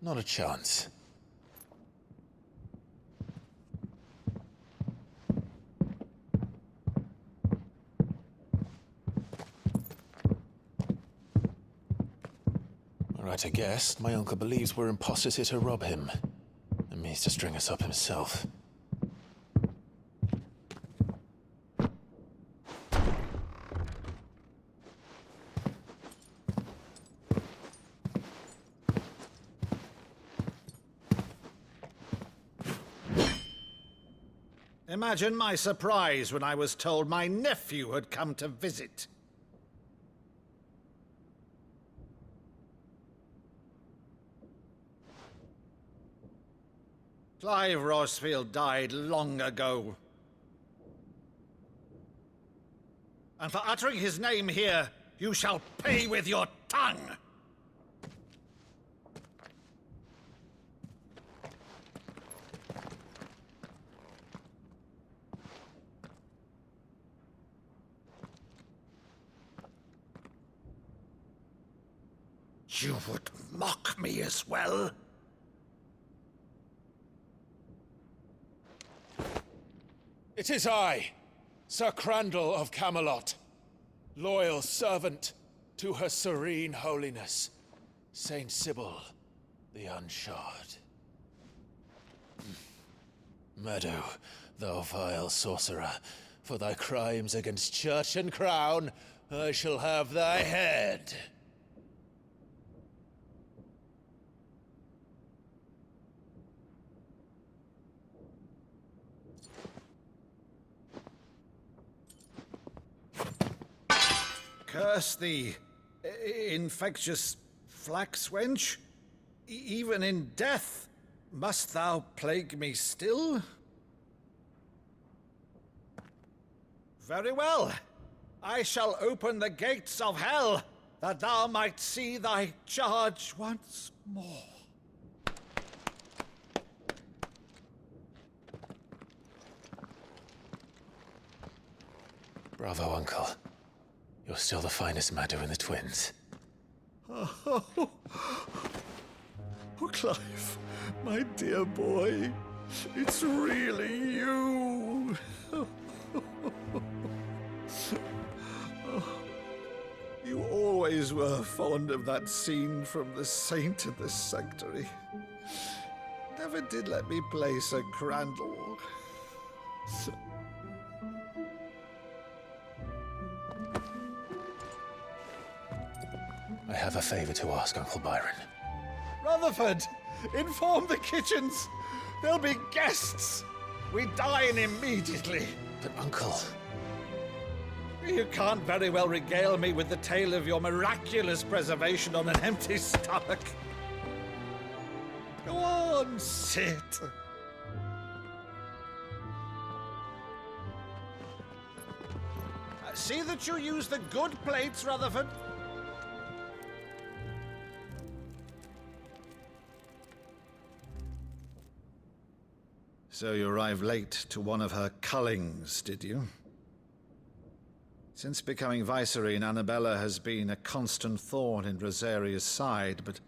Not a chance. Alright, I guess. My uncle believes we're imposters here to rob him. And means to string us up himself. Imagine my surprise when I was told my nephew had come to visit. Clive Rosefield died long ago. And for uttering his name here, you shall pay with your tongue! You would mock me as well? It is I, Sir Crandall of Camelot, loyal servant to Her Serene Holiness, Saint Sybil the Unshod. Meadow, thou vile sorcerer, for thy crimes against church and crown, I shall have thy head. Curse thee, infectious flax wench. Even in death, must thou plague me still? Very well. I shall open the gates of hell, that thou might see thy charge once more. Bravo, Uncle. You're still the finest Meadow in the twins. Oh, Clive, my dear boy, it's really you. You always were fond of that scene from The Saint of the Sanctuary. Never did let me play Sir Crandall. I have a favor to ask, Uncle Byron. Rutherford, inform the kitchens. There'll be guests. We dine immediately. But, Uncle... You can't very well regale me with the tale of your miraculous preservation on an empty stomach. Go on, sit. See that you use the good plates, Rutherford. So you arrived late to one of her cullings, did you? Since becoming Vicereine, Annabella has been a constant thorn in Rosaria's side, but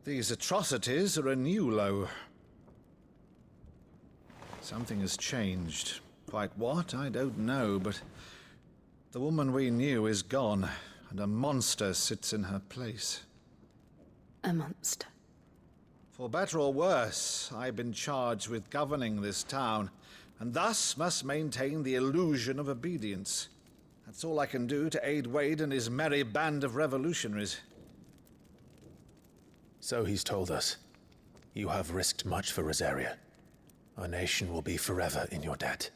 these atrocities are a new low. Something has changed. Quite what, I don't know, but the woman we knew is gone, and a monster sits in her place. A monster? For better or worse, I've been charged with governing this town, and thus must maintain the illusion of obedience. That's all I can do to aid Wade and his merry band of revolutionaries. So he's told us. You have risked much for Rosaria. Our nation will be forever in your debt.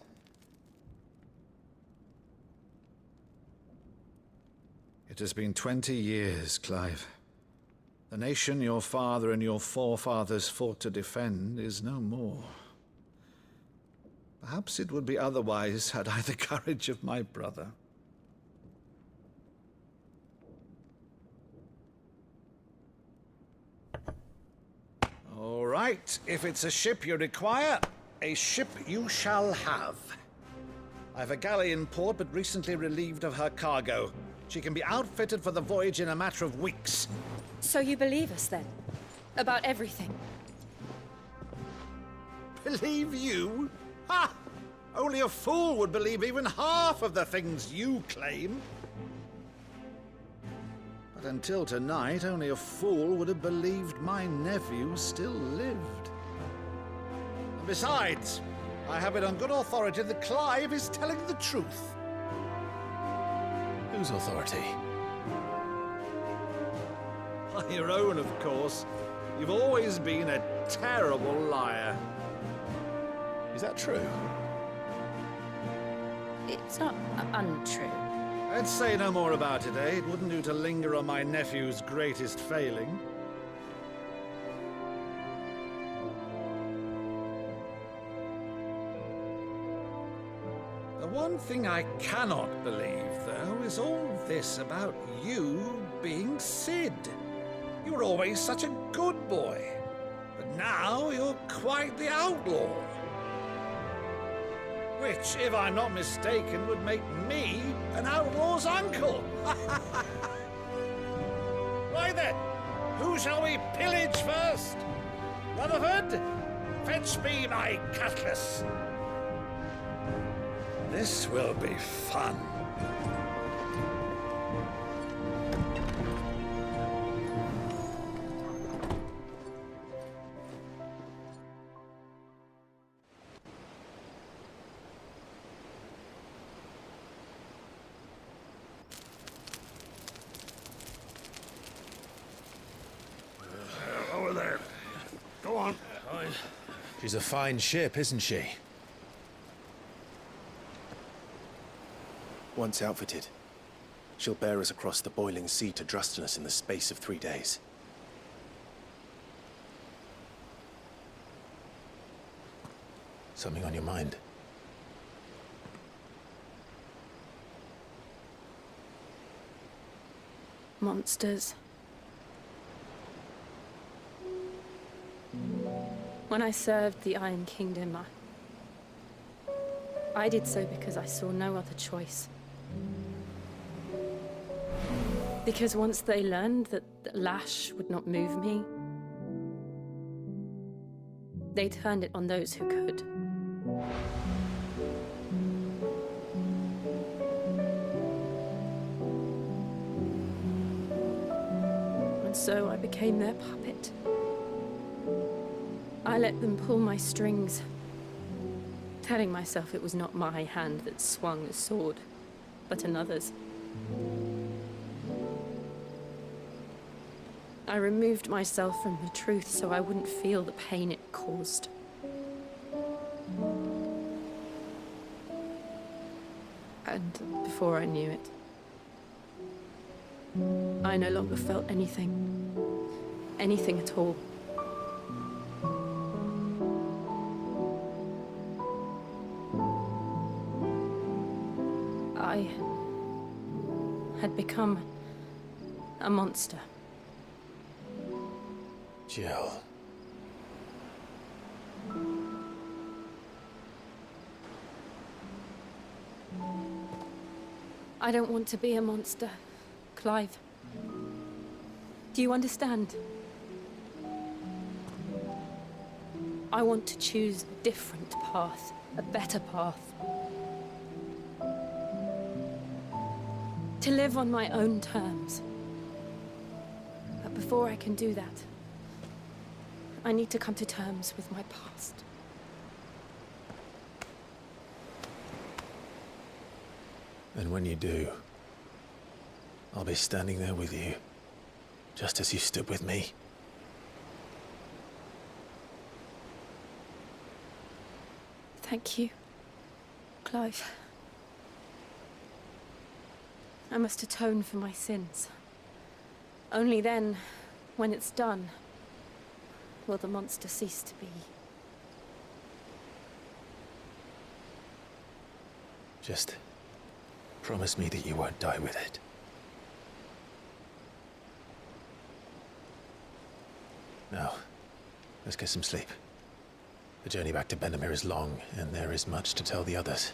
It has been 20 years, Clive. The nation your father and your forefathers fought to defend is no more. Perhaps it would be otherwise had I the courage of my brother. All right, if it's a ship you require, a ship you shall have. I've a galley in port, but recently relieved of her cargo. She can be outfitted for the voyage in a matter of weeks. So you believe us, then? About everything. Believe you? Ha! Only a fool would believe even half of the things you claim. But until tonight, only a fool would have believed my nephew still lived. And besides, I have it on good authority that Clive is telling the truth. Whose authority? On your own, of course. You've always been a terrible liar. Is that true? It's not untrue. Let's say no more about it, eh? It wouldn't do to linger on my nephew's greatest failing. The one thing I cannot believe, though, is all this about you being Sid. You were always such a good boy, but now you're quite the outlaw. Which, if I'm not mistaken, would make me an outlaw's uncle. Right then, who shall we pillage first? Rutherford, fetch me my cutlass. This will be fun. Over there. Go on. She's a fine ship, isn't she? Once outfitted, she'll bear us across the boiling sea to Drustinus in the space of 3 days. Something on your mind? Monsters. When I served the Iron Kingdom, I did so because I saw no other choice. Because once they learned that the lash would not move me, they turned it on those who could. And so I became their puppet. I let them pull my strings, telling myself it was not my hand that swung the sword, but another's. I removed myself from the truth so I wouldn't feel the pain it caused. And before I knew it, I no longer felt anything. Anything at all. I had become a monster. Jill. I don't want to be a monster, Clive. Do you understand? I want to choose a different path, a better path. To live on my own terms. But before I can do that, I need to come to terms with my past. And when you do, I'll be standing there with you, just as you stood with me. Thank you, Clive. I must atone for my sins. Only then, when it's done, will the monster cease to be. Just promise me that you won't die with it. Now, let's get some sleep. The journey back to Benamir is long, and there is much to tell the others.